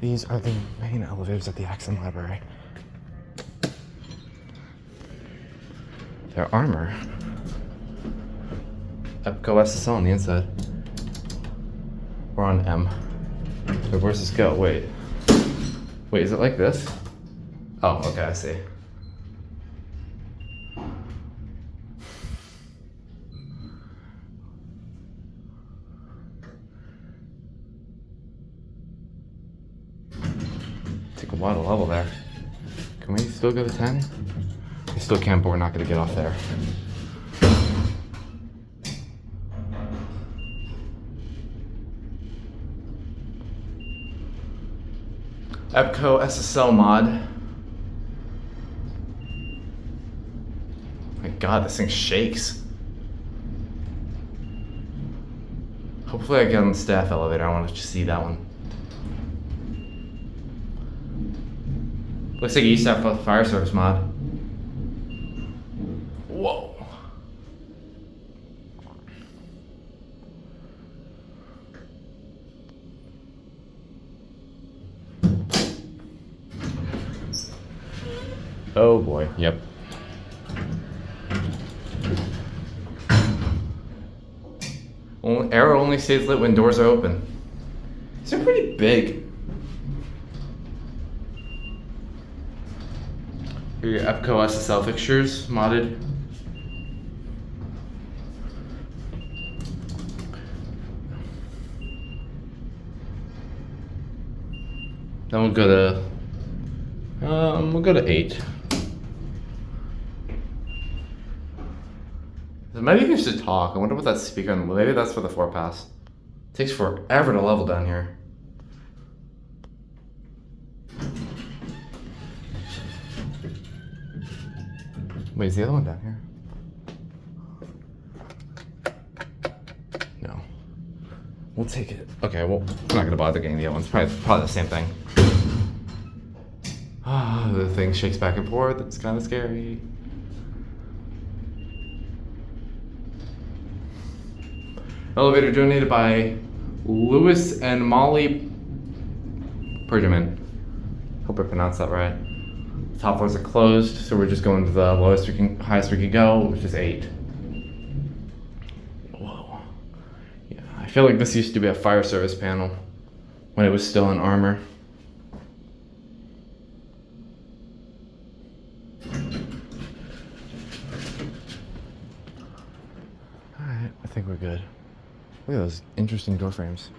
These are the main elevators at the Axinn library. They're armor. EPCO SSL on the inside. We're on M. So where's this go? Wait, is it like this? Oh, okay, I see. Take a while to level there. Can we still go to 10? We still can, but we're not gonna get off there. EPCO SSL mod. My God, this thing shakes. Hopefully I get on the staff elevator. I want to see that one. Looks like you used to have a fire service mod. Whoa. Oh boy, yep. Arrow only stays lit when doors are open. These are pretty big. Here are your EPCO SSL fixtures, modded. Then we'll go to 8. Maybe you should talk. I wonder what that speaker on. Maybe that's for the 4-pass. It takes forever to level down here. Wait, is the other one down here? No. We'll take it. Okay, well, I'm not gonna bother getting the other one. It's probably the same thing. Ah, the thing shakes back and forth. It's kind of scary. Elevator donated by Lewis and Molly Perjaman. Hope I pronounced that right. Top floors are closed, so we're just going to the highest we can go, which is 8. Whoa. Yeah, I feel like this used to be a fire service panel when it was still in armor. Alright, I think we're good. Look at those interesting door frames.